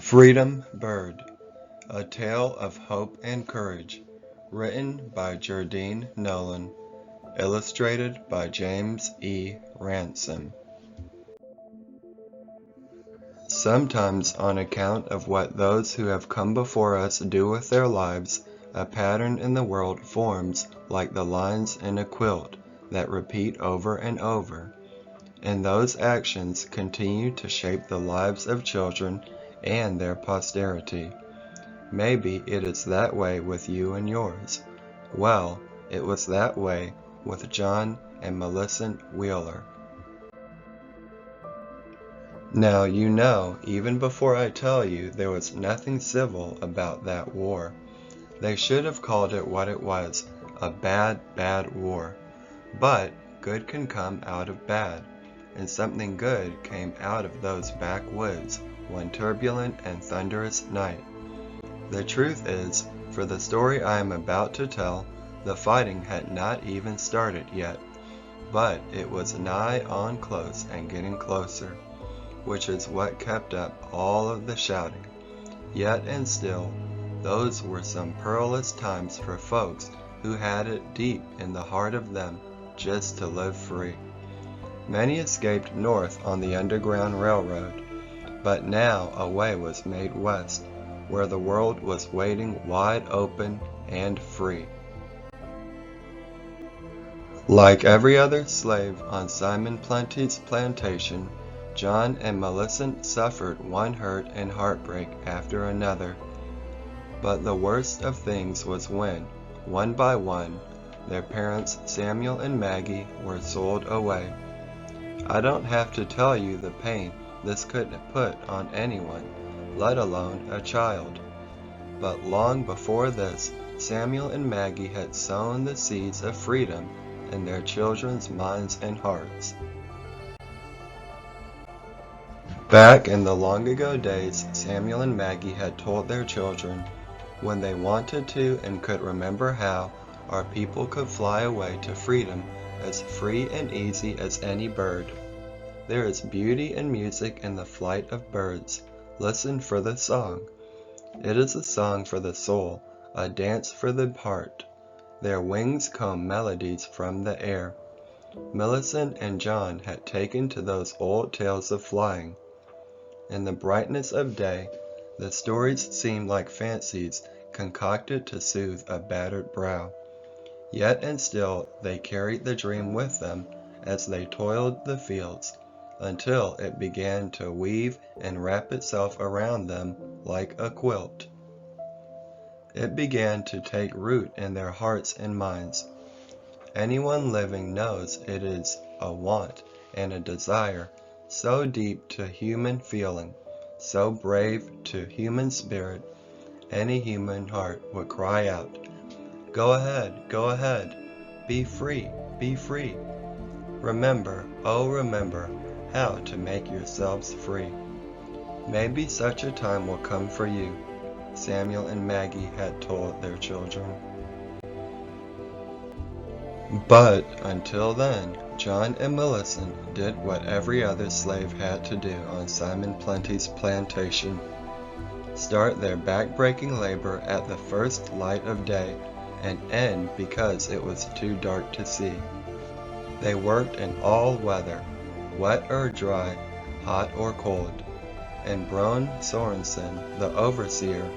Freedom Bird, A Tale of Hope and Courage, written by Jardine Nolan, illustrated by James E. Ransom. Sometimes on account of what those who have come before us do with their lives, a pattern in the world forms like the lines in a quilt that repeat over and over, and those actions continue to shape the lives of children and their posterity. Maybe it is that way with you and yours. Well, it was that way with John and Millicent Wheeler. Now you know, even before I tell you, there was nothing civil about that war. They should have called it what it was, a bad, bad war. But good can come out of bad, and something good came out of those backwoods one turbulent and thunderous night. The truth is, for the story I am about to tell, the fighting had not even started yet, but it was nigh on close and getting closer, which is what kept up all of the shouting. Yet and still, those were some perilous times for folks who had it deep in the heart of them just to live free. Many escaped north on the Underground Railroad, but now a way was made west, where the world was waiting wide open and free. Like every other slave on Simon Planty's plantation, John and Millicent suffered one hurt and heartbreak after another. But the worst of things was when, one by one, their parents Samuel and Maggie were sold away. I don't have to tell you the pain this could put on anyone, let alone a child. But long before this, Samuel and Maggie had sown the seeds of freedom in their children's minds and hearts. Back in the long ago days, Samuel and Maggie had told their children, when they wanted to and could remember how, our people could fly away to freedom as free and easy as any bird. There is beauty and music in the flight of birds. Listen for the song. It is a song for the soul, a dance for the heart. Their wings comb melodies from the air. Millicent and John had taken to those old tales of flying. In the brightness of day, the stories seemed like fancies concocted to soothe a battered brow. Yet and still they carried the dream with them as they toiled the fields, until it began to weave and wrap itself around them like a quilt. It began to take root in their hearts and minds. Anyone living knows it is a want and a desire so deep to human feeling, so brave to human spirit, any human heart would cry out, go ahead, be free, be free. Remember, oh remember, how to make yourselves free. Maybe such a time will come for you, Samuel and Maggie had told their children. But until then, John and Millicent did what every other slave had to do on Simon Planty's plantation. Start their back-breaking labor at the first light of day and end because it was too dark to see. They worked in all weather, wet or dry, hot or cold, and Brone Sorensen, the overseer,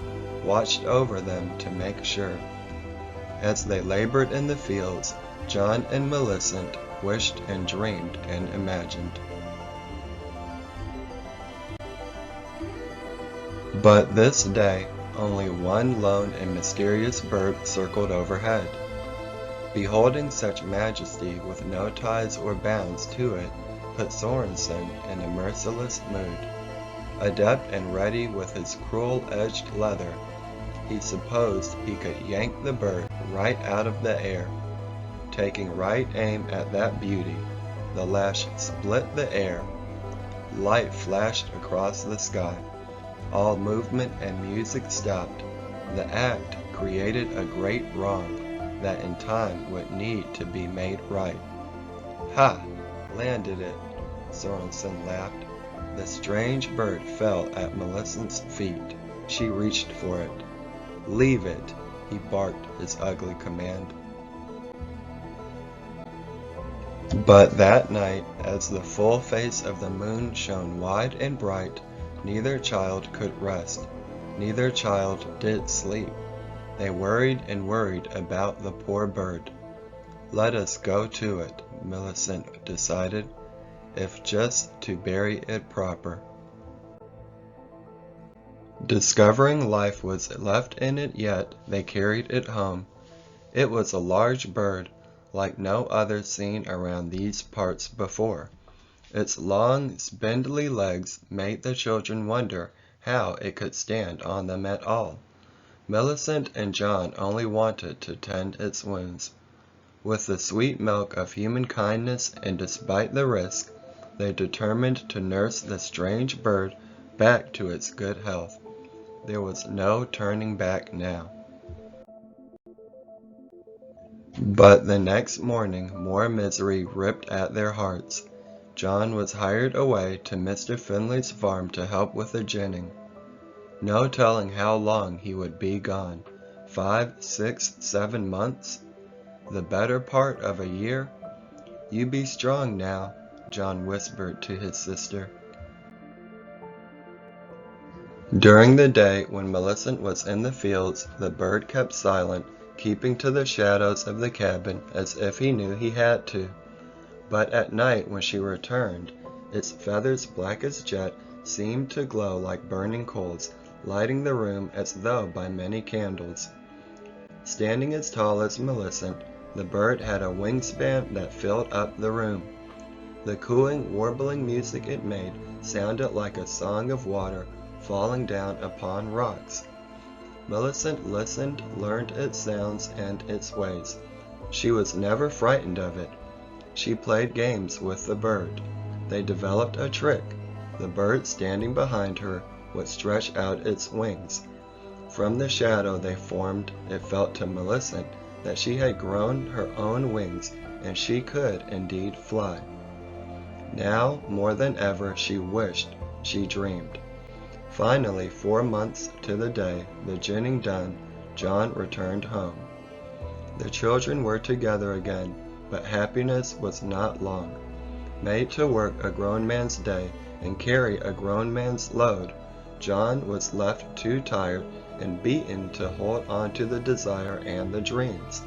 watched over them to make sure. As they labored in the fields, John and Millicent wished and dreamed and imagined. But this day, only one lone and mysterious bird circled overhead. Beholding such majesty with no ties or bounds to it put Sorensen in a merciless mood. Adept and ready with his cruel-edged leather, he supposed he could yank the bird right out of the air. Taking right aim at that beauty, the lash split the air. Light flashed across the sky. All movement and music stopped. The act created a great wrong that in time would need to be made right. Ha! Landed it, Sorensen laughed. The strange bird fell at Millicent's feet. She reached for it. "Leave it," he barked his ugly command. But that night, as the full face of the moon shone wide and bright, neither child could rest. Neither child did sleep. They worried and worried about the poor bird. "Let us go to it," Millicent decided, "if just to bury it proper." Discovering life was left in it yet, they carried it home. It was a large bird, like no other seen around these parts before. Its long, spindly legs made the children wonder how it could stand on them at all. Millicent and John only wanted to tend its wounds. With the sweet milk of human kindness and despite the risk, they determined to nurse the strange bird back to its good health. There was no turning back now. But the next morning more misery ripped at their hearts. John was hired away to Mr. Finley's farm to help with the ginning. No telling how long he would be gone. 5, 6, 7 months? The better part of a year? "You be strong now," John whispered to his sister. During the day, when Millicent was in the fields, the bird kept silent, keeping to the shadows of the cabin as if he knew he had to. But at night, when she returned, its feathers black as jet seemed to glow like burning coals, lighting the room as though by many candles. Standing as tall as Millicent, the bird had a wingspan that filled up the room. The cooing, warbling music it made sounded like a song of water falling down upon rocks. Millicent listened, learned its sounds and its ways. She was never frightened of it. She played games with the bird. They developed a trick. The bird standing behind her would stretch out its wings. From the shadow they formed, it felt to Millicent that she had grown her own wings and she could indeed fly. Now, more than ever, she wished, she dreamed. Finally, 4 months to the day, the ginning done, John returned home. The children were together again, but happiness was not long. Made to work a grown man's day and carry a grown man's load, John was left too tired and beaten to hold on to the desire and the dreams.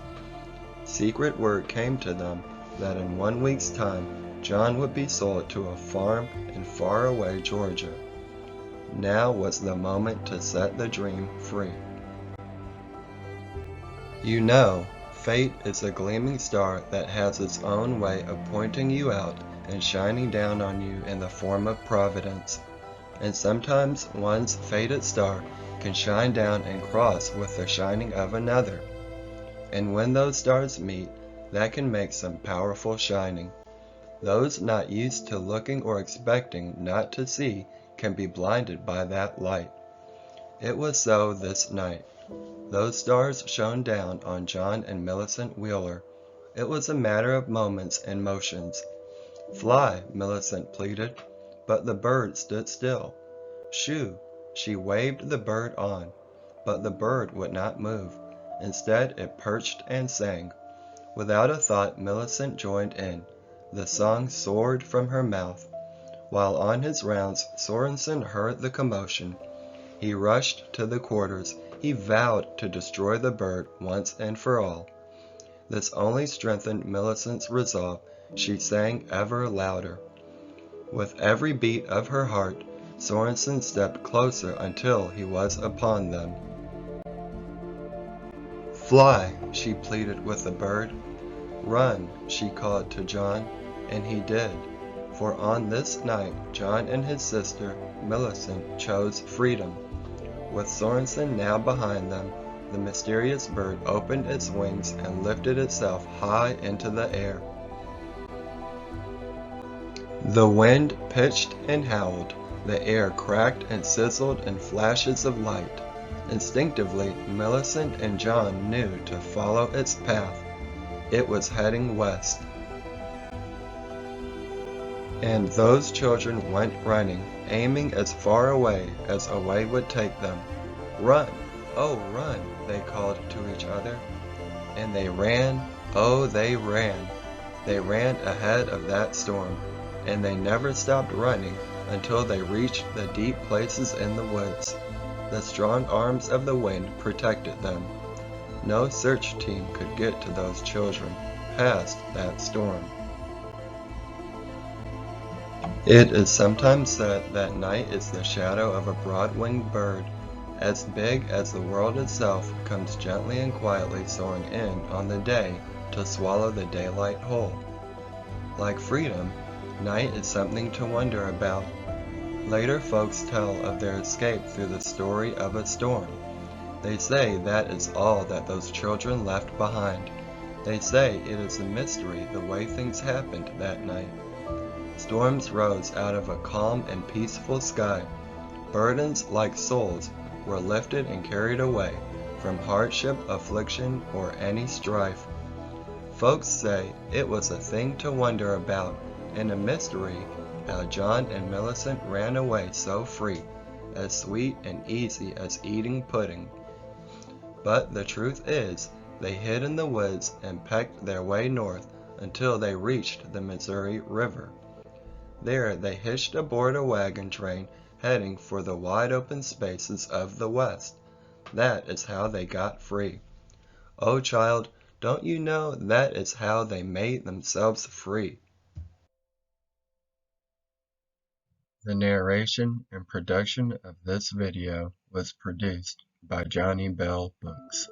Secret word came to them that in 1 week's time, John would be sold to a farm in faraway Georgia. Now was the moment to set the dream free. You know, fate is a gleaming star that has its own way of pointing you out and shining down on you in the form of providence. And sometimes one's fated star can shine down and cross with the shining of another. And when those stars meet, that can make some powerful shining. Those not used to looking or expecting not to see can be blinded by that light. It was so this night. Those stars shone down on John and Millicent Wheeler. It was a matter of moments and motions. "Fly," Millicent pleaded, but the bird stood still. "Shoo!" She waved the bird on, but the bird would not move. Instead, it perched and sang. Without a thought, Millicent joined in. The song soared from her mouth. While on his rounds, Sorensen heard the commotion. He rushed to the quarters. He vowed to destroy the bird once and for all. This only strengthened Millicent's resolve. She sang ever louder. With every beat of her heart, Sorensen stepped closer until he was upon them. "Fly," she pleaded with the bird. "Run," she called to John, and he did. For on this night, John and his sister, Millicent, chose freedom. With Sorensen now behind them, the mysterious bird opened its wings and lifted itself high into the air. The wind pitched and howled. The air cracked and sizzled in flashes of light. Instinctively, Millicent and John knew to follow its path. It was heading west. And those children went running, aiming as far away as a way would take them. Run! Oh, run! They called to each other. And they ran, oh, they ran. They ran ahead of that storm, and they never stopped running until they reached the deep places in the woods. The strong arms of the wind protected them. No search team could get to those children past that storm. It is sometimes said that night is the shadow of a broad-winged bird, as big as the world itself, comes gently and quietly soaring in on the day to swallow the daylight whole. Like freedom, night is something to wonder about. Later folks tell of their escape through the story of a storm. They say that is all that those children left behind. They say it is a mystery the way things happened that night. Storms rose out of a calm and peaceful sky. Burdens like souls were lifted and carried away from hardship, affliction, or any strife. Folks say it was a thing to wonder about and a mystery how John and Millicent ran away so free, as sweet and easy as eating pudding. But the truth is, they hid in the woods and pecked their way north until they reached the Missouri River. There they hitched aboard a wagon train heading for the wide open spaces of the West. That is how they got free. Oh, child, don't you know that is how they made themselves free? The narration and production of this video was produced by Johnny Bell Books.